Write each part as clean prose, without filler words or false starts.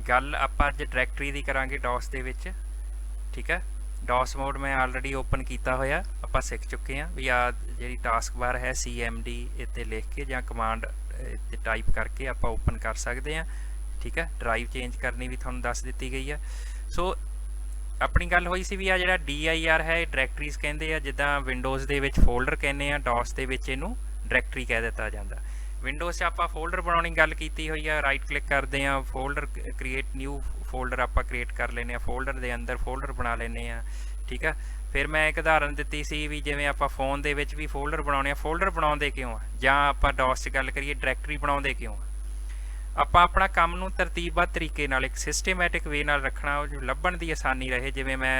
गल आपां अज डायरैक्टरी दी करांगे डॉस दे विच। ठीक है, डॉस मोड मैं ऑलरेडी ओपन किया होया, आपां सीख चुके हैं भी आ जी टास्क बार है CMD इत्ते लिख के या कमांड इत्ते टाइप करके आपां ओपन कर सकते हैं। ठीक है, ड्राइव चेंज करनी भी तुहानूं दस दी गई है। सो अपनी गल हुई सी भी आ जिहड़ा DIR है डायरैक्टरीज कहंदे आ, जिद्दां विंडोज़ दे विच फोल्डर कहने आ, डॉस दे विच इहनूं डायरैक्टरी कह दिता जाता। विंडोज़ 'च आपां फोल्डर बनाने की गल की हुई है, राइट क्लिक करते हैं, फोल्डर क्रिएट न्यू फोल्डर आपां क्रिएट कर लेने, फोल्डर के अंदर फोल्डर बना लेने। ठीक है, फिर मैं एक उदाहरण दी सी भी जिवें आपां फोन दे विच भी फोल्डर बनाने, फोल्डर बनाउंदे क्यों आ, जां आपां डॉस 'च गल करिए डायरैक्टरी बनाउंदे क्यों आ। ਆਪਾਂ अपना काम नूं तरतीबबद्ध तरीके नाल एक सिस्टमैटिक वे नाल रखना, जो लभण दी आसानी रहे। जिवें मैं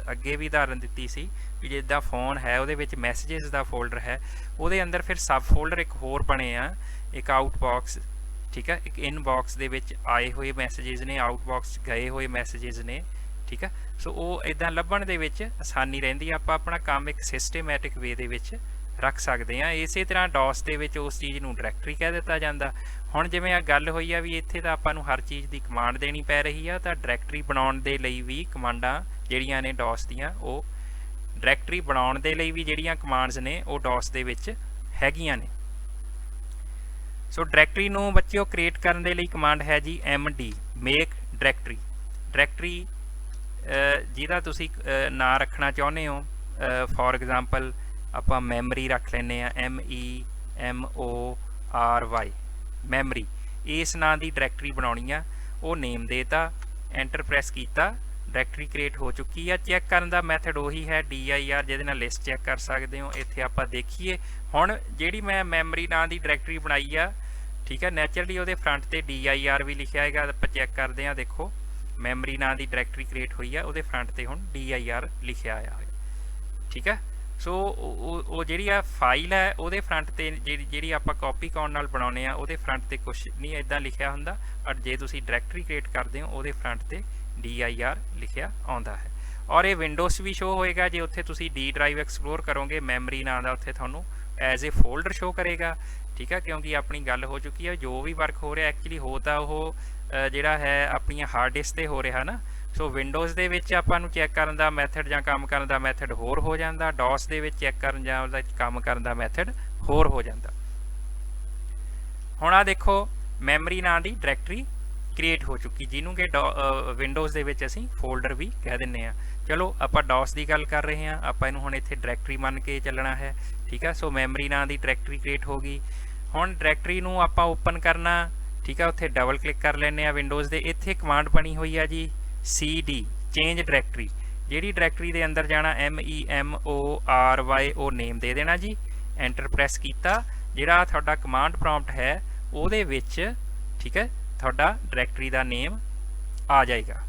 अगे भी उदाहरण दित्ती सी भी जिद्दां फोन है उहदे विच मैसेजेस दा फोल्डर है, उहदे अंदर फिर सब फोल्डर एक होर बने आ, एक आउटबॉक्स। ठीक है, एक इनबॉक्स दे विच आए हुए मैसेजेस ने, आउटबॉक्स गए हुए मैसेजेस ने। ठीक है, सो वो इदां लभण दे विच आसानी रहिंदी, आपां अपना काम एक सिस्टमैटिक वे दे विच रख सकते हैं। इस तरह डॉस के उस चीज़ को डायरैक्टरी कह दिता जाता। हुण जिवें आ गल हुई है भी इत्थे तां आपां नूं हर चीज़ की कमांड देनी पै रही है, तो डायरैक्टरी बनाउण दे लई भी कमांडां जिहड़ियां ने डॉस दीयां, वो डायरैक्टरी बनाउण दे लई भी जिहड़ियां कमांड्स ने वो डॉस दे विच हैगियां ने। सो डायरैक्टरी नूं बच्चों क्रिएट करन दे लई कमांड है जी MD, मेक डायरैक्टरी। डायरैक्टरी जिहदा तुसीं नां रखना चाहुंदे हो, फॉर एग्जाम्पल ਆਪਾਂ ਮੈਮਰੀ रख ਲੈਂਦੇ ਆ, MEMORY, ਮੈਮਰੀ। ਇਸ ਨਾਂ ਦੀ ਡਾਇਰੈਕਟਰੀ ਬਣਾਉਣੀ ਆ, ਉਹ ਨੇਮ ਦੇਤਾ, ਐਂਟਰ ਪ੍ਰੈਸ ਕੀਤਾ, ਡਾਇਰੈਕਟਰੀ ਕ੍ਰੀਏਟ ਹੋ ਚੁੱਕੀ ਆ। ਚੈੱਕ ਕਰਨ ਦਾ ਮੈਥਡ ਉਹੀ ਹੈ DIR, ਜਿਹਦੇ ਨਾਲ ਲਿਸਟ ਚੈੱਕ ਕਰ ਸਕਦੇ ਹੋ। ਇੱਥੇ ਆਪਾਂ ਦੇਖੀਏ ਹੁਣ ਜਿਹੜੀ ਮੈਂ ਮੈਮਰੀ ਨਾਂ ਦੀ ਡਾਇਰੈਕਟਰੀ ਬਣਾਈ ਆ, ਠੀਕ ਹੈ, ਨੈਚੁਰਲੀ ਉਹਦੇ ਫਰੰਟ ਤੇ DIR ਵੀ ਲਿਖਿਆ ਹੈਗਾ। ਆਪਾਂ ਚੈੱਕ ਕਰਦੇ ਹਾਂ, ਦੇਖੋ ਮੈਮਰੀ ਨਾਂ ਦੀ ਡਾਇਰੈਕਟਰੀ ਕ੍ਰੀਏਟ ਹੋਈ ਆ, ਉਹਦੇ ਫਰੰਟ ਤੇ ਹੁਣ DIR ਲਿਖਿਆ ਆਇਆ ਹੋਇਆ। ਠੀਕ ਹੈ, ਸੋ ਉਹ ਜਿਹੜੀ ਆ ਫਾਈਲ ਹੈ ਉਹਦੇ ਫਰੰਟ ਤੇ ਜਿਹੜੀ ਆਪਾਂ ਕਾਪੀ ਕਰਨ ਨਾਲ ਬਣਾਉਂਦੇ ਆ, ਉਹਦੇ ਫਰੰਟ ਤੇ ਕੁਛ ਨਹੀਂ ਇੱਦਾਂ ਲਿਖਿਆ ਹੁੰਦਾ। ਔਰ ਜੇ ਤੁਸੀਂ ਡਾਇਰੈਕਟਰੀ ਕ੍ਰੀਏਟ ਕਰਦੇ ਹੋ ਉਹਦੇ ਫਰੰਟ ਤੇ DIR ਲਿਖਿਆ ਆਉਂਦਾ ਹੈ। ਔਰ ਇਹ ਵਿੰਡੋਜ਼ ਵੀ ਸ਼ੋ ਹੋਏਗਾ। ਜੇ ਉੱਥੇ ਤੁਸੀਂ D ਡਰਾਈਵ ਐਕਸਪਲੋਰ ਕਰੋਗੇ, ਮੈਮਰੀ ਨਾਂ ਦਾ ਉੱਥੇ ਤੁਹਾਨੂੰ ਐਜ਼ ਏ ਫੋਲਡਰ ਸ਼ੋ ਕਰੇਗਾ। ਠੀਕ ਹੈ, ਕਿਉਂਕਿ ਆਪਣੀ ਗੱਲ ਹੋ ਚੁੱਕੀ ਹੈ, ਜੋ ਵੀ ਵਰਕ ਹੋ ਰਿਹਾ ਐਕਚੁਅਲੀ ਹੋ ਤਾਂ ਉਹ ਜਿਹੜਾ ਹੈ ਆਪਣੀਆਂ ਹਾਰਡ ਡਿਸਕ ਤੇ ਹੋ ਰਿਹਾ ਨਾ। ਸੋ ਵਿੰਡੋਜ਼ ਦੇ ਵਿੱਚ ਆਪਾਂ ਨੂੰ ਚੈੱਕ ਕਰਨ ਦਾ ਮੈਥਡ ਜਾਂ ਕੰਮ ਕਰਨ ਦਾ ਮੈਥਡ ਹੋਰ ਹੋ ਜਾਂਦਾ, ਡੌਸ ਦੇ ਵਿੱਚ ਚੈੱਕ ਕਰਨ ਜਾਂ ਉਹਦਾ ਕੰਮ ਕਰਨ ਦਾ ਮੈਥਡ ਹੋਰ ਹੋ ਜਾਂਦਾ। ਹੁਣ ਆ ਦੇਖੋ ਮੈਮਰੀ ਨਾਂ ਦੀ ਡਾਇਰੈਕਟਰੀ ਕ੍ਰੀਏਟ ਹੋ ਚੁੱਕੀ, ਜਿਹਨੂੰ ਕਿ ਵਿੰਡੋਜ਼ ਦੇ ਵਿੱਚ ਅਸੀਂ ਫੋਲਡਰ ਵੀ ਕਹਿ ਦਿੰਦੇ ਹਾਂ। ਚਲੋ ਆਪਾਂ ਡੌਸ ਦੀ ਗੱਲ ਕਰ ਰਹੇ ਹਾਂ, ਆਪਾਂ ਇਹਨੂੰ ਹੁਣ ਇੱਥੇ ਡਾਇਰੈਕਟਰੀ ਮੰਨ ਕੇ ਚੱਲਣਾ ਹੈ। ਠੀਕ ਹੈ, ਸੋ ਮੈਮਰੀ ਨਾਂ ਦੀ ਡਾਇਰੈਕਟਰੀ ਕ੍ਰੀਏਟ ਹੋ ਗਈ। ਹੁਣ ਡਾਇਰੈਕਟਰੀ ਨੂੰ ਆਪਾਂ ਓਪਨ ਕਰਨਾ। ਠੀਕ ਹੈ, ਉੱਥੇ ਡਬਲ ਕਲਿੱਕ ਕਰ ਲੈਂਦੇ ਹਾਂ ਵਿੰਡੋਜ਼ ਦੇ। ਇੱਥੇ ਕਮਾਂਡ ਬਣੀ ਹੋਈ ਆ ਜੀ CD, ਚੇਂਜ ਡਾਇਰੈਕਟਰੀ। ਜਿਹੜੀ ਡਾਇਰੈਕਟਰੀ ਦੇ ਅੰਦਰ ਜਾਣਾ MEMORY, ਉਹ ਨੇਮ ਦੇ ਦੇਣਾ ਜੀ, ਐਂਟਰ ਪ੍ਰੈਸ ਕੀਤਾ। ਜਿਹੜਾ ਤੁਹਾਡਾ ਕਮਾਂਡ ਪ੍ਰੌਂਪਟ ਹੈ ਉਹਦੇ ਵਿੱਚ, ਠੀਕ ਹੈ, ਤੁਹਾਡਾ ਡਾਇਰੈਕਟਰੀ ਦਾ ਨੇਮ ਆ ਜਾਏਗਾ।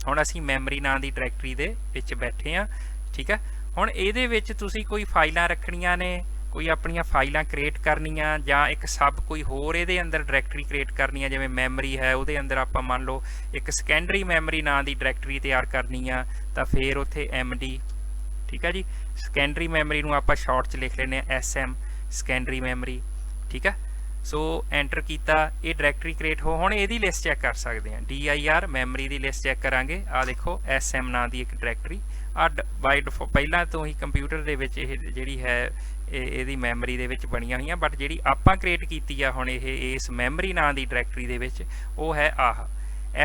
ਹੁਣ ਅਸੀਂ ਮੈਮਰੀ ਨਾਂ ਦੀ ਡਾਇਰੈਕਟਰੀ ਦੇ ਵਿੱਚ ਬੈਠੇ ਹਾਂ। ਠੀਕ ਹੈ, ਹੁਣ ਇਹਦੇ ਵਿੱਚ ਤੁਸੀਂ ਕੋਈ ਫਾਈਲਾਂ ਰੱਖਣੀਆਂ ਨੇ, ਕੋਈ ਆਪਣੀਆਂ ਫਾਈਲਾਂ ਕ੍ਰੀਏਟ ਕਰਨੀਆਂ, ਜਾਂ ਇੱਕ ਸਬ ਕੋਈ ਹੋਰ ਇਹਦੇ ਅੰਦਰ ਡਾਇਰੈਕਟਰੀ ਕ੍ਰੀਏਟ ਕਰਨੀ ਆ। ਜਿਵੇਂ ਮੈਮਰੀ ਹੈ ਉਹਦੇ ਅੰਦਰ ਆਪਾਂ ਮੰਨ ਲਓ ਇੱਕ ਸੈਕੰਡਰੀ ਮੈਮਰੀ ਨਾਂ ਦੀ ਡਾਇਰੈਕਟਰੀ ਤਿਆਰ ਕਰਨੀ ਆ, ਤਾਂ ਫਿਰ ਉੱਥੇ MD। ਠੀਕ ਹੈ ਜੀ, ਸੈਕੰਡਰੀ ਮੈਮਰੀ ਨੂੰ ਆਪਾਂ ਸ਼ਾਰਟ 'ਚ ਲਿਖ ਲੈਂਦੇ ਹਾਂ SM, ਸੈਕੰਡਰੀ ਮੈਮਰੀ। ਠੀਕ ਹੈ, ਸੋ ਐਂਟਰ ਕੀਤਾ, ਇਹ ਡਾਇਰੈਕਟਰੀ ਕ੍ਰੀਏਟ ਹੋ। ਹੁਣ ਇਹਦੀ ਲਿਸਟ ਚੈੱਕ ਕਰ ਸਕਦੇ ਹਾਂ, DIR ਮੈਮਰੀ ਦੀ ਲਿਸਟ ਚੈੱਕ ਕਰਾਂਗੇ। ਆਹ ਦੇਖੋ SM ਨਾਂ ਦੀ ਇੱਕ ਡਾਇਰੈਕਟਰੀ ਆ ਬਾਈ ਡਿਫੌਲਟ ਪਹਿਲਾਂ ਤੋਂ ਹੀ ਕੰਪਿਊਟਰ ਦੇ ਵਿੱਚ ਇਹ ਜਿਹੜੀ ਹੈ ਇਹਦੀ ਮੈਮਰੀ ਦੇ ਵਿੱਚ ਬਣੀਆਂ ਹੋਈਆਂ, ਬਟ ਜਿਹੜੀ ਆਪਾਂ ਕ੍ਰੀਏਟ ਕੀਤੀ ਆ ਹੁਣ ਇਹ ਇਸ ਮੈਮਰੀ ਨਾਂ ਦੀ ਡਾਇਰੈਕਟਰੀ ਦੇ ਵਿੱਚ, ਉਹ ਹੈ ਆਹ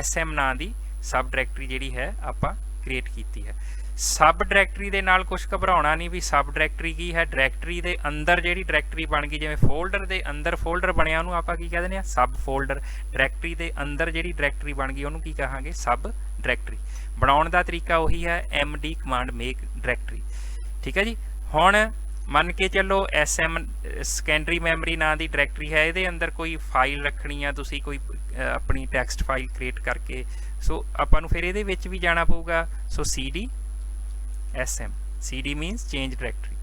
SM ਨਾਂ ਦੀ ਸਬ ਡਾਇਰੈਕਟਰੀ ਜਿਹੜੀ ਹੈ ਆਪਾਂ ਕ੍ਰੀਏਟ ਕੀਤੀ ਹੈ। ਸਬ ਡਾਇਰੈਕਟਰੀ ਦੇ ਨਾਲ ਕੁਝ ਘਬਰਾਉਣਾ ਨਹੀਂ ਵੀ ਸਬ ਡਾਇਰੈਕਟਰੀ ਕੀ ਹੈ। ਡਾਇਰੈਕਟਰੀ ਦੇ ਅੰਦਰ ਜਿਹੜੀ ਡਾਇਰੈਕਟਰੀ ਬਣ ਗਈ, ਜਿਵੇਂ ਫੋਲਡਰ ਦੇ ਅੰਦਰ ਫੋਲਡਰ ਬਣਿਆ ਉਹਨੂੰ ਆਪਾਂ ਕੀ ਕਹਿ ਦਿੰਦੇ ਹਾਂ, ਸਬ ਫੋਲਡਰ। ਡਾਇਰੈਕਟਰੀ ਦੇ ਅੰਦਰ ਜਿਹੜੀ ਡਾਇਰੈਕਟਰੀ ਬਣ ਗਈ ਉਹਨੂੰ ਕੀ ਕਹਾਂਗੇ, ਸਬ ਡਾਇਰੈਕਟਰੀ। ਬਣਾਉਣ ਦਾ ਤਰੀਕਾ ਉਹੀ ਹੈ MD ਕਮਾਂਡ, ਮੇਕ ਡਾਇਰੈਕਟਰੀ। ਠੀਕ ਹੈ ਜੀ, ਹੁਣ ਮੰਨ ਕੇ ਚੱਲੋ SM ਸੈਕੰਡਰੀ ਮੈਮਰੀ ਨਾਂ ਦੀ ਡਾਇਰੈਕਟਰੀ ਹੈ, ਇਹਦੇ ਅੰਦਰ ਕੋਈ ਫਾਈਲ ਰੱਖਣੀ ਆ ਤੁਸੀਂ, ਕੋਈ ਆਪਣੀ ਟੈਕਸਟ ਫਾਈਲ ਕ੍ਰੀਏਟ ਕਰਕੇ। ਸੋ ਆਪਾਂ ਨੂੰ ਫਿਰ ਇਹਦੇ ਵਿੱਚ ਵੀ ਜਾਣਾ ਪਊਗਾ। ਸੋ CD SM, CD means change directory.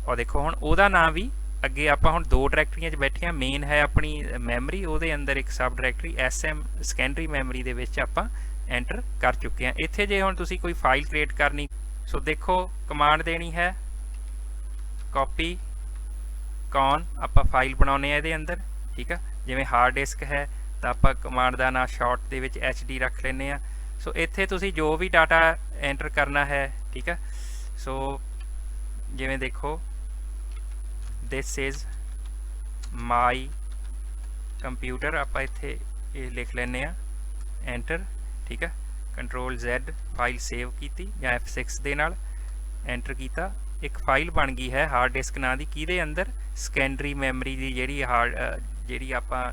ਔਰ ਦੇਖੋ ਹੁਣ ਉਹਦਾ ਨਾਂ ਵੀ ਅੱਗੇ ਆਪਾਂ ਹੁਣ ਦੋ ਡਾਇਰੈਕਟਰੀਆਂ 'ਚ ਬੈਠੇ ਹਾਂ। ਮੇਨ ਹੈ ਆਪਣੀ ਮੈਮਰੀ, ਉਹਦੇ ਅੰਦਰ ਇੱਕ ਸਬ ਡਾਇਰੈਕਟਰੀ SM ਸੈਕੰਡਰੀ ਮੈਮਰੀ ਦੇ ਵਿੱਚ ਆਪਾਂ ਐਂਟਰ ਕਰ ਚੁੱਕੇ ਹਾਂ। ਇੱਥੇ ਜੇ ਹੁਣ ਤੁਸੀਂ ਕੋਈ ਫਾਈਲ ਕ੍ਰੀਏਟ ਕਰਨੀ, ਸੋ ਦੇਖੋ ਕਮਾਂਡ ਦੇਣੀ ਹੈ ਕਾਪੀ ਕੌਨ, ਆਪਾਂ ਫਾਈਲ ਬਣਾਉਂਦੇ ਆ ਇਹਦੇ ਅੰਦਰ। ਠੀਕ ਹੈ, ਜਿਵੇਂ ਹਾਰਡ ਡਿਸਕ ਹੈ ਤਾਂ ਆਪਾਂ ਕਮਾਂਡ ਦਾ ਨਾਂ ਸ਼ਾਰਟ ਦੇ ਵਿੱਚ HD ਰੱਖ ਲੈਂਦੇ ਆ। ਸੋ ਇੱਥੇ ਤੁਸੀਂ ਜੋ ਵੀ ਡਾਟਾ ਐਂਟਰ ਕਰਨਾ ਹੈ, ਠੀਕ ਹੈ। ਸੋ ਜਿਵੇਂ ਦੇਖੋ ਦਿਸ ਇਜ਼ ਮਾਈ ਕੰਪਿਊਟਰ, ਆਪਾਂ ਇੱਥੇ ਇਹ ਲਿਖ ਲੈਂਦੇ ਆ ਐਂਟਰ, ਠੀਕ ਹੈ। ਕੰਟਰੋਲ Z ਫਾਈਲ ਸੇਵ ਕੀਤੀ ਜਾਂ F6 ਦੇ ਨਾਲ ਐਂਟਰ ਕੀਤਾ, ਇੱਕ ਫਾਈਲ ਬਣ ਗਈ ਹੈ ਹਾਰਡ ਡਿਸਕ ਨਾਂ ਦੀ, ਕਿਹਦੇ ਅੰਦਰ ਸੈਕੰਡਰੀ ਮੈਮਰੀ ਦੀ ਜਿਹੜੀ ਆਪਾਂ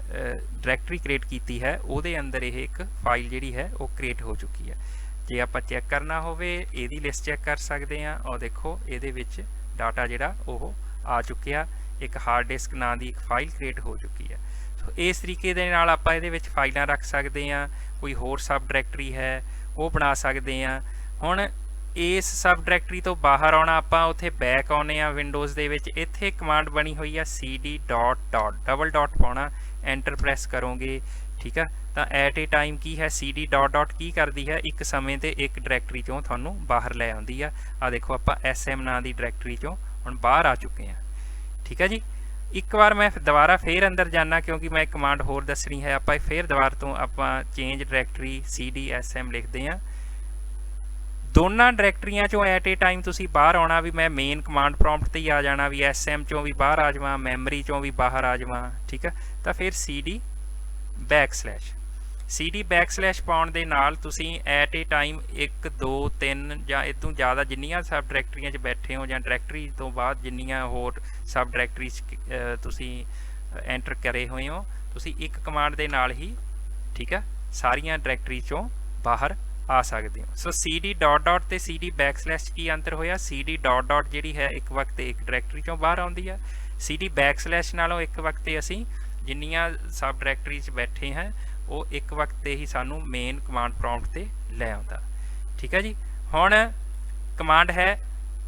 ਡਾਇਰੈਕਟਰੀ ਕ੍ਰੀਏਟ ਕੀਤੀ ਹੈ ਉਹਦੇ ਅੰਦਰ ਇਹ ਇੱਕ ਫਾਈਲ ਜਿਹੜੀ ਹੈ ਉਹ ਕ੍ਰੀਏਟ ਹੋ ਚੁੱਕੀ ਹੈ। ਜੇ ਆਪਾਂ ਚੈੱਕ ਕਰਨਾ ਹੋਵੇ ਇਹਦੀ ਲਿਸਟ ਚੈੱਕ ਕਰ ਸਕਦੇ ਹਾਂ। ਔਰ ਦੇਖੋ ਇਹਦੇ ਵਿੱਚ ਡਾਟਾ ਜਿਹੜਾ ਉਹ ਆ ਚੁੱਕਿਆ, ਇੱਕ ਹਾਰਡ ਡਿਸਕ ਨਾਂ ਦੀ ਇੱਕ ਫਾਈਲ ਕ੍ਰੀਏਟ ਹੋ ਚੁੱਕੀ ਹੈ। ਸੋ ਇਸ ਤਰੀਕੇ ਦੇ ਨਾਲ ਆਪਾਂ ਇਹਦੇ ਵਿੱਚ ਫਾਈਲਾਂ ਰੱਖ ਸਕਦੇ ਹਾਂ। ਕੋਈ ਹੋਰ ਸਬ ਡਾਇਰੈਕਟਰੀ ਹੈ ਉਹ ਬਣਾ ਸਕਦੇ ਹਾਂ। ਹੁਣ ਇਸ ਸਬ ਡਾਇਰੈਕਟਰੀ ਤੋਂ ਬਾਹਰ ਆਉਣਾ, ਆਪਾਂ ਉੱਥੇ ਬੈਕ ਆਉਨੇ ਆ ਵਿੰਡੋਜ਼ ਦੇ ਵਿੱਚ। ਇੱਥੇ ਕਮਾਂਡ ਬਣੀ ਹੋਈ ਆ cd ਡਬਲ ਡਾਟ ਪਾਉਣਾ, ਐਂਟਰ ਪ੍ਰੈਸ ਕਰੋਗੇ, ਠੀਕ ਆ। ਤਾਂ ਐਟ ਏ ਟਾਈਮ ਕੀ ਹੈ cd ਕੀ ਕਰਦੀ ਹੈ, ਇੱਕ ਸਮੇਂ ਤੇ ਇੱਕ ਡਾਇਰੈਕਟਰੀ ਚੋਂ ਤੁਹਾਨੂੰ ਬਾਹਰ ਲੈ ਆਉਂਦੀ ਆ। ਆ ਦੇਖੋ ਆਪਾਂ SM ਨਾਂ ਦੀ ਡਾਇਰੈਕਟਰੀ ਚੋਂ ਹੁਣ ਬਾਹਰ ਆ ਚੁੱਕੇ ਹਾਂ, ਠੀਕ ਹੈ ਜੀ। ਇੱਕ ਵਾਰ ਮੈਂ ਦੁਬਾਰਾ ਫੇਰ ਅੰਦਰ ਜਾਣਾ ਕਿਉਂਕਿ ਮੈਂ ਇੱਕ ਕਮਾਂਡ ਹੋਰ ਦੱਸਣੀ ਹੈ। ਆਪਾਂ ਫੇਰ ਦੁਬਾਰਾ ਤੋਂ ਆਪਾਂ ਚੇਂਜ ਡਾਇਰੈਕਟਰੀ cd SM ਲਿਖਦੇ ਹਾਂ। ਦੋਨਾਂ ਡਾਇਰੈਕਟਰੀਆਂ ਚੋਂ ਐਟ ਏ ਟਾਈਮ ਤੁਸੀਂ ਬਾਹਰ ਆਉਣਾ, ਵੀ ਮੈਂ ਮੇਨ ਕਮਾਂਡ ਪ੍ਰੋਂਪਟ ਤੇ ਹੀ ਆ ਜਾਣਾ, ਵੀ SM ਚੋਂ ਵੀ ਬਾਹਰ ਆ ਜਾਵਾਂ, ਮੈਮਰੀ ਚੋਂ ਵੀ ਬਾਹਰ ਆ ਜਾਵਾਂ, ਠੀਕ ਹੈ। ਤਾਂ ਫਿਰ cd ਬੈਕਸਲੈਸ਼ ਪਾਉਣ ਦੇ ਨਾਲ ਤੁਸੀਂ ਐਟ ਏ ਟਾਈਮ 1 2 3 ਜਾਂ ਇਹ ਤੋਂ ਜ਼ਿਆਦਾ ਜਿੰਨੀਆਂ ਸਬ ਡਾਇਰੈਕਟਰੀਆਂ 'ਚ ਬੈਠੇ ਹੋ, ਜਾਂ ਡਾਇਰੈਕਟਰੀ ਤੋਂ ਬਾਅਦ ਜਿੰਨੀਆਂ ਹੋਰ ਸਬ ਡਾਇਰੈਕਟਰੀ ਤੁਸੀਂ ਐਂਟਰ ਕਰੇ ਹੋਏ ਹੋ, ਤੁਸੀਂ ਇੱਕ ਕਮਾਂਡ ਦੇ ਨਾਲ ਹੀ, ਠੀਕ ਹੈ, ਸਾਰੀਆਂ ਡਾਇਰੈਕਟਰੀ ਚੋਂ ਬਾਹਰ ਆ ਸਕਦੇ ਹੋ। ਸੋ cd ਤੇ cd ਬੈਕਸਲੈਸ਼ ਕੀ ਅੰਤਰ ਹੋਇਆ, cd ਜਿਹੜੀ ਹੈ ਇੱਕ ਵਕਤ ਤੇ ਇੱਕ ਡਾਇਰੈਕਟਰੀ ਚੋਂ ਬਾਹਰ ਆਉਂਦੀ ਹੈ, cd ਬੈਕਸਲੈਸ਼ ਨਾਲੋਂ ਇੱਕ ਵਕਤ ਤੇ ਅਸੀਂ ਜਿੰਨੀਆਂ ਸਬ ਡਾਇਰੈਕਟਰੀ 'ਚ ਬੈਠੇ ਹਾਂ ਉਹ ਇੱਕ ਵਕਤ ਤੇ ਹੀ ਸਾਨੂੰ ਮੇਨ ਕਮਾਂਡ ਪ੍ਰੋਂਪਟ ਤੇ ਲੈ ਆਉਂਦਾ, ਠੀਕ ਹੈ ਜੀ। ਹੁਣ ਕਮਾਂਡ ਹੈ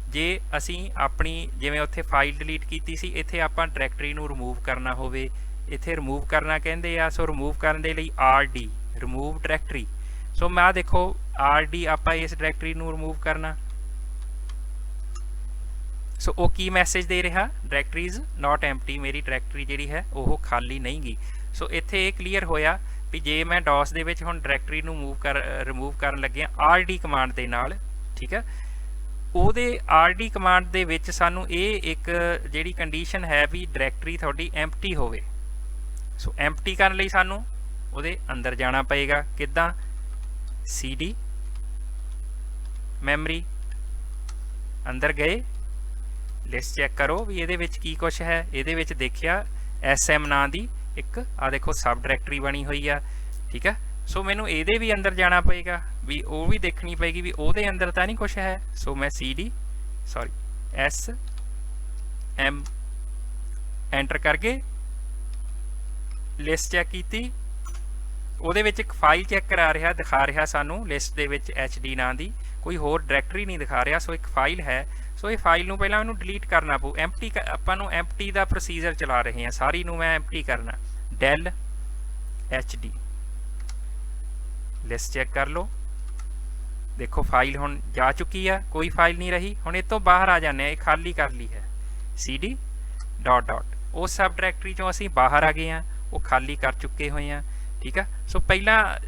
ਜੇ ਅਸੀਂ ਆਪਣੀ ਜਿਵੇਂ ਉੱਥੇ ਫਾਈਲ ਡਿਲੀਟ ਕੀਤੀ ਸੀ, ਇੱਥੇ ਆਪਾਂ ਡਾਇਰੈਕਟਰੀ ਨੂੰ ਰਿਮੂਵ ਕਰਨਾ ਹੋਵੇ, ਇੱਥੇ ਰਿਮੂਵ ਕਰਨਾ ਕਹਿੰਦੇ ਆ। ਸੋ ਰਿਮੂਵ ਕਰਨ ਦੇ ਲਈ RD ਰਿਮੂਵ ਡਾਇਰੈਕਟਰੀ। ਸੋ ਮੈਂ ਦੇਖੋ RD ਆਪਾਂ ਇਸ ਡਾਇਰੈਕਟਰੀ ਨੂੰ ਰਿਮੂਵ ਕਰਨਾ। ਸੋ ਉਹ ਕੀ ਮੈਸੇਜ ਦੇ ਰਿਹਾ, ਡਾਇਰੈਕਟਰੀ ਇਜ਼ ਨਾਟ ਐਮਪਟੀ, ਮੇਰੀ ਡਾਇਰੈਕਟਰੀ ਜਿਹੜੀ ਹੈ ਉਹ ਖਾਲੀ ਨਹੀਂ ਗਈ। ਸੋ ਇੱਥੇ ਇਹ ਕਲੀਅਰ ਹੋਇਆ ਵੀ ਜੇ ਮੈਂ DOS ਦੇ ਵਿੱਚ ਹੁਣ ਡਾਇਰੈਕਟਰੀ ਨੂੰ ਰਿਮੂਵ ਕਰਨ ਲੱਗਿਆ RD ਕਮਾਂਡ ਦੇ ਨਾਲ, ਠੀਕ ਹੈ, ਉਹਦੇ RD ਕਮਾਂਡ ਦੇ ਵਿੱਚ ਸਾਨੂੰ ਇਹ ਇੱਕ ਜਿਹੜੀ ਕੰਡੀਸ਼ਨ ਹੈ ਵੀ ਡਾਇਰੈਕਟਰੀ ਤੁਹਾਡੀ ਐਮਪਟੀ ਹੋਵੇ। ਸੋ ਐਮਪਟੀ ਕਰਨ ਲਈ ਸਾਨੂੰ ਉਹਦੇ ਅੰਦਰ ਜਾਣਾ ਪਏਗਾ। ਕਿੱਦਾਂ, cd ਮੈਮਰੀ ਅੰਦਰ ਗਏ, ਲਿਸਟ ਚੈੱਕ ਕਰੋ ਵੀ ਇਹਦੇ ਵਿੱਚ ਕੀ ਕੁਛ ਹੈ। ਇਹਦੇ ਵਿੱਚ ਦੇਖਿਆ SM ਨਾਂ ਦੀ ਇੱਕ ਆ ਦੇਖੋ ਸਬ ਡਾਇਰੈਕਟਰੀ ਬਣੀ ਹੋਈ ਆ, ਠੀਕ ਹੈ। ਸੋ ਮੈਨੂੰ ਇਹਦੇ ਵੀ ਅੰਦਰ ਜਾਣਾ ਪਏਗਾ, ਵੀ ਉਹ ਵੀ ਦੇਖਣੀ ਪਏਗੀ ਵੀ ਉਹਦੇ ਅੰਦਰ ਤਾਂ ਨਹੀਂ ਕੁਛ ਹੈ। ਸੋ ਮੈਂ SM ਐਂਟਰ ਕਰਕੇ ਲਿਸਟ ਚੈੱਕ ਕੀਤੀ, ਉਹਦੇ ਵਿੱਚ ਇੱਕ ਫਾਈਲ ਚੈੱਕ ਕਰਾ ਰਿਹਾ, ਦਿਖਾ ਰਿਹਾ ਸਾਨੂੰ ਲਿਸਟ ਦੇ ਵਿੱਚ HD ਨਾਂ ਦੀ, ਕੋਈ ਹੋਰ ਡਾਇਰੈਕਟਰੀ ਨਹੀਂ ਦਿਖਾ ਰਿਹਾ। ਸੋ ਇੱਕ ਫਾਈਲ ਹੈ। ਸੋ ਇਹ ਫਾਈਲ ਨੂੰ ਪਹਿਲਾਂ ਮੈਨੂੰ ਡਿਲੀਟ ਕਰਨਾ ਪਊ। ਐਮਪਟੀ ਆਪਾਂ ਨੂੰ ਐਮਪਟੀ ਦਾ ਪ੍ਰੋਸੀਜਰ ਚਲਾ ਰਹੇ ਹਾਂ, ਸਾਰੀ ਨੂੰ ਮੈਂ ਐਮਪਟੀ ਕਰਨਾ। del HD ਲਿਸਟ ਚੈੱਕ ਕਰ ਲਓ, ਦੇਖੋ ਫਾਈਲ ਹੁਣ ਜਾ ਚੁੱਕੀ ਆ, ਕੋਈ ਫਾਈਲ ਨਹੀਂ ਰਹੀ। ਹੁਣ ਇਹ ਤੋਂ ਬਾਹਰ ਆ ਜਾਂਦੇ ਆ, ਇਹ ਖਾਲੀ ਕਰ ਲਈ ਹੈ cd ਉਸ ਸਬ ਡਾਇਰੈਕਟਰੀ ਚੋਂ ਅਸੀਂ ਬਾਹਰ ਆ ਗਏ ਹਾਂ, ਉਹ ਖਾਲੀ ਕਰ ਚੁੱਕੇ ਹੋਏ ਆ, ਠੀਕ ਆ। ਸੋ ਪਹਿਲਾਂ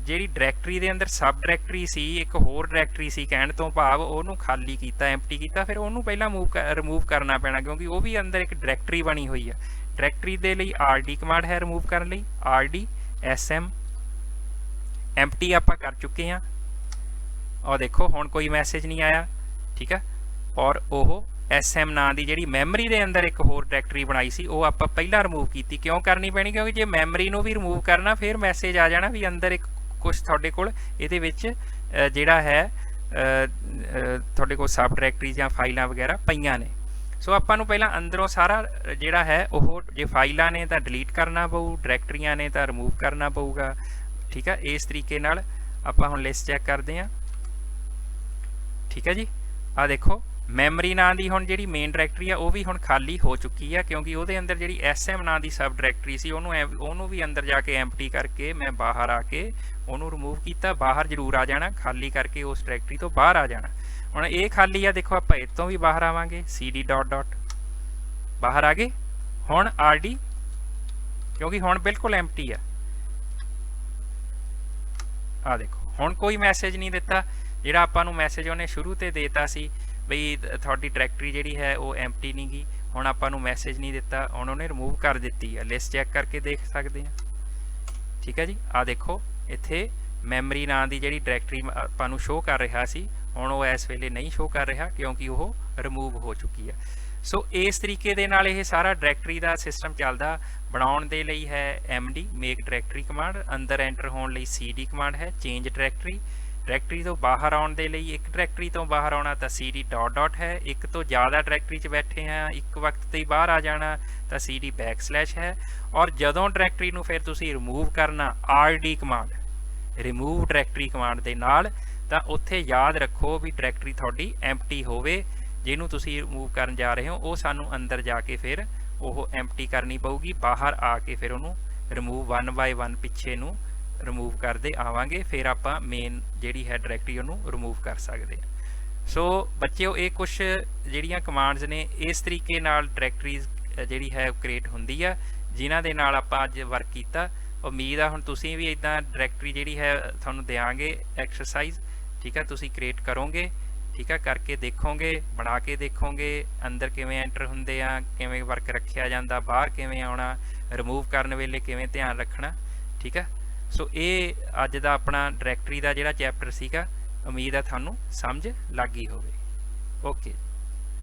ਜਿਹੜੀ ਡਾਇਰੈਕਟਰੀ ਦੇ ਅੰਦਰ ਸਬ ਡਾਇਰੈਕਟਰੀ ਸੀ, ਇੱਕ ਹੋਰ ਡਾਇਰੈਕਟਰੀ ਸੀ, ਕਹਿਣ ਤੋਂ ਭਾਵ ਉਹਨੂੰ ਖਾਲੀ ਕੀਤਾ, ਐਮਪਟੀ ਕੀਤਾ, ਫਿਰ ਉਹਨੂੰ ਪਹਿਲਾਂ ਰਿਮੂਵ ਕਰਨਾ ਪੈਣਾ ਕਿਉਂਕਿ ਉਹ ਵੀ ਅੰਦਰ ਇੱਕ ਡਾਇਰੈਕਟਰੀ ਬਣੀ ਹੋਈ ਆ। ਡਾਇਰੈਕਟਰੀ ਦੇ ਲਈ RD ਕਮਾਂਡ ਹੈ ਰਿਮੂਵ ਕਰਨ ਲਈ, RD SM ਐਮਪਟੀ ਆਪਾਂ ਕਰ ਚੁੱਕੇ ਹਾਂ। ਔਰ ਦੇਖੋ ਹੁਣ ਕੋਈ ਮੈਸੇਜ ਨਹੀਂ ਆਇਆ, ਠੀਕ ਆ। ਔਰ ਉਹ SM ਨਾਂ ਦੀ ਜਿਹੜੀ ਮੈਮਰੀ ਦੇ ਅੰਦਰ ਇੱਕ ਹੋਰ ਡਾਇਰੈਕਟਰੀ ਬਣਾਈ ਸੀ ਉਹ ਆਪਾਂ ਪਹਿਲਾਂ ਰਿਮੂਵ ਕੀਤੀ। ਕਿਉਂ ਕਰਨੀ ਪੈਣੀ, ਕਿਉਂਕਿ ਜੇ ਮੈਮਰੀ ਨੂੰ ਵੀ ਰਿਮੂਵ ਕਰਨਾ ਫਿਰ ਮੈਸੇਜ ਆ ਜਾਣਾ ਵੀ ਅੰਦਰ ਇੱਕ ਕੁਛ ਤੁਹਾਡੇ ਕੋਲ ਇਹਦੇ ਵਿੱਚ ਜਿਹੜਾ ਹੈ ਤੁਹਾਡੇ ਕੋਲ ਸਬ ਡਾਇਰੈਕਟਰੀ ਜਾਂ ਫਾਈਲਾਂ ਵਗੈਰਾ ਪਈਆਂ ਨੇ। ਸੋ ਆਪਾਂ ਨੂੰ ਪਹਿਲਾਂ ਅੰਦਰੋਂ ਸਾਰਾ ਜਿਹੜਾ ਹੈ ਉਹ, ਜੇ ਫਾਈਲਾਂ ਨੇ ਤਾਂ ਡਿਲੀਟ ਕਰਨਾ ਪਊ, ਡਾਇਰੈਕਟਰੀਆਂ ਨੇ ਤਾਂ ਰਿਮੂਵ ਕਰਨਾ ਪਊਗਾ, ਠੀਕ ਹੈ। ਇਸ ਤਰੀਕੇ ਨਾਲ ਆਪਾਂ ਹੁਣ ਲਿਸਟ ਚੈੱਕ ਕਰਦੇ ਹਾਂ, ਠੀਕ ਹੈ ਜੀ। ਆ ਦੇਖੋ ਮੈਮਰੀ ਨਾਂ ਦੀ ਹੁਣ ਜਿਹੜੀ ਮੇਨ ਡਾਇਰੈਕਟਰੀ ਆ ਉਹ ਵੀ ਹੁਣ ਖਾਲੀ ਹੋ ਚੁੱਕੀ ਆ, ਕਿਉਂਕਿ ਉਹਦੇ ਅੰਦਰ ਜਿਹੜੀ SM ਨਾਂ ਦੀ ਸਬ ਡਾਇਰੈਕਟਰੀ ਸੀ ਉਹਨੂੰ ਵੀ ਅੰਦਰ ਜਾ ਕੇ ਐਮਪਟੀ ਕਰਕੇ ਮੈਂ ਬਾਹਰ ਆ ਕੇ ਉਹਨੂੰ ਰਿਮੂਵ ਕੀਤਾ। ਬਾਹਰ ਜ਼ਰੂਰ ਆ ਜਾਣਾ, ਖਾਲੀ ਕਰਕੇ ਉਸ ਡਾਇਰੈਕਟਰੀ ਤੋਂ ਬਾਹਰ ਆ ਜਾਣਾ। ਹੁਣ ਇਹ ਖਾਲੀ ਆ, ਦੇਖੋ ਆਪਾਂ ਇਹ ਤੋਂ ਵੀ ਬਾਹਰ ਆਵਾਂਗੇ, cd ਬਾਹਰ ਆ ਗਏ। ਹੁਣ RD ਕਿਉਂਕਿ ਹੁਣ ਬਿਲਕੁਲ ਐਮਪਟੀ ਆ, ਆ ਦੇਖੋ ਹੁਣ ਕੋਈ ਮੈਸੇਜ ਨਹੀਂ ਦਿੱਤਾ, ਜਿਹੜਾ ਆਪਾਂ ਨੂੰ ਮੈਸੇਜ ਉਹਨੇ ਸ਼ੁਰੂ ਤੇ ਦੇਤਾ ਸੀ ਬਈ ਤੁਹਾਡੀ ਡਾਇਰੈਕਟਰੀ ਜਿਹੜੀ ਹੈ ਉਹ ਐਮਪਟੀ ਨਹੀਂ ਗੀ। ਹੁਣ ਆਪਾਂ ਨੂੰ ਮੈਸੇਜ ਨਹੀਂ ਦਿੱਤਾ, ਹੁਣ ਉਹਨੇ ਰਿਮੂਵ ਕਰ ਦਿੱਤੀ ਹੈ। ਲਿਸਟ ਚੈੱਕ ਕਰਕੇ ਦੇਖ ਸਕਦੇ ਹਾਂ। ਠੀਕ ਹੈ ਜੀ, ਆ ਦੇਖੋ ਇੱਥੇ ਮੈਮਰੀ ਨਾਂ ਦੀ ਜਿਹੜੀ ਡਾਇਰੈਕਟਰੀ ਆਪਾਂ ਨੂੰ ਸ਼ੋਅ ਕਰ ਰਿਹਾ ਸੀ, ਹੁਣ ਉਹ ਇਸ ਵੇਲੇ ਨਹੀਂ ਸ਼ੋਅ ਕਰ ਰਿਹਾ ਕਿਉਂਕਿ ਉਹ ਰਿਮੂਵ ਹੋ ਚੁੱਕੀ ਹੈ। ਸੋ ਇਸ ਤਰੀਕੇ ਦੇ ਨਾਲ ਇਹ ਸਾਰਾ ਡਾਇਰੈਕਟਰੀ ਦਾ ਸਿਸਟਮ ਚੱਲਦਾ। ਬਣਾਉਣ ਦੇ ਲਈ ਹੈ md ਮੇਕ ਡਾਇਰੈਕਟਰੀ ਕਮਾਂਡ, ਅੰਦਰ ਐਂਟਰ ਹੋਣ ਲਈ cd ਕਮਾਂਡ ਹੈ, ਚੇਂਜ ਡਾਇਰੈਕਟਰੀ। ਡਾਇਰੈਕਟਰੀ ਤੋਂ ਬਾਹਰ ਆਉਣ ਦੇ ਲਈ, ਇੱਕ ਡਾਇਰੈਕਟਰੀ ਤੋਂ ਬਾਹਰ ਆਉਣਾ ਤਾਂ cd ਡਾਟ ਹੈ, ਇੱਕ ਤੋਂ ਜ਼ਿਆਦਾ ਡਾਇਰੈਕਟਰੀ 'ਚ ਬੈਠੇ ਹਾਂ ਇੱਕ ਵਕਤ ਤੇ ਹੀ ਬਾਹਰ ਆ ਜਾਣਾ ਤਾਂ cd ਬੈਕਸਲੈਸ਼ ਹੈ। ਔਰ ਜਦੋਂ ਡਾਇਰੈਕਟਰੀ ਨੂੰ ਫਿਰ ਤੁਸੀਂ ਰਿਮੂਵ ਕਰਨਾ rd command, remove directory command ਦੇ ਨਾਲ, ਤਾਂ ਉੱਥੇ ਯਾਦ ਰੱਖੋ ਵੀ ਡਾਇਰੈਕਟਰੀ ਤੁਹਾਡੀ ਐਮਪਟੀ ਹੋਵੇ। ਜਿਹਨੂੰ ਤੁਸੀਂ ਰਿਮੂਵ ਕਰਨ ਜਾ ਰਹੇ ਹੋ ਉਹ ਸਾਨੂੰ ਅੰਦਰ ਜਾ ਕੇ ਫਿਰ ਉਹ ਐਮਪਟੀ ਕਰਨੀ ਪਊਗੀ, ਬਾਹਰ ਆ ਕੇ ਫਿਰ ਉਹਨੂੰ ਰਿਮੂਵ 1 ਬਾਏ 1 ਪਿੱਛੇ ਨੂੰ ਰਿਮੂਵ ਕਰਦੇ ਆਵਾਂਗੇ, ਫਿਰ ਆਪਾਂ ਮੇਨ ਜਿਹੜੀ ਹੈ ਡਾਇਰੈਕਟਰੀ ਉਹਨੂੰ ਰਿਮੂਵ ਕਰ ਸਕਦੇ ਹਾਂ। ਸੋ ਬੱਚਿਓ ਇਹ ਕੁਛ ਜਿਹੜੀਆਂ ਕਮਾਂਡਸ ਨੇ ਇਸ ਤਰੀਕੇ ਨਾਲ ਡਾਇਰੈਕਟਰੀਜ਼ ਜਿਹੜੀ ਹੈ ਕ੍ਰੀਏਟ ਹੁੰਦੀ ਆ, ਜਿਨ੍ਹਾਂ ਦੇ ਨਾਲ ਆਪਾਂ ਅੱਜ ਵਰਕ ਕੀਤਾ। ਉਮੀਦ ਆ ਹੁਣ ਤੁਸੀਂ ਵੀ ਇੱਦਾਂ ਡਾਇਰੈਕਟਰੀ ਜਿਹੜੀ ਹੈ ਤੁਹਾਨੂੰ ਦਿਆਂਗੇ ਐਕਸਰਸਾਈਜ਼, ਠੀਕ ਹੈ, ਤੁਸੀਂ ਕ੍ਰੀਏਟ ਕਰੋਗੇ, ਠੀਕ ਹੈ, ਕਰਕੇ ਦੇਖੋਗੇ, ਬਣਾ ਕੇ ਦੇਖੋਗੇ ਅੰਦਰ ਕਿਵੇਂ ਐਂਟਰ ਹੁੰਦੇ ਆ, ਕਿਵੇਂ ਵਰਕ ਰੱਖਿਆ ਜਾਂਦਾ, ਬਾਹਰ ਕਿਵੇਂ ਆਉਣਾ, ਰਿਮੂਵ ਕਰਨ ਵੇਲੇ ਕਿਵੇਂ ਧਿਆਨ ਰੱਖਣਾ। ਠੀਕ ਹੈ, ਸੋ ਇਹ ਅੱਜ ਦਾ ਆਪਣਾ ਡਾਇਰੈਕਟਰੀ ਦਾ ਜਿਹੜਾ ਚੈਪਟਰ ਸੀਗਾ, ਉਮੀਦ ਹੈ ਤੁਹਾਨੂੰ ਸਮਝ ਲੱਗ ਗਈ ਹੋਵੇ। ਓਕੇ।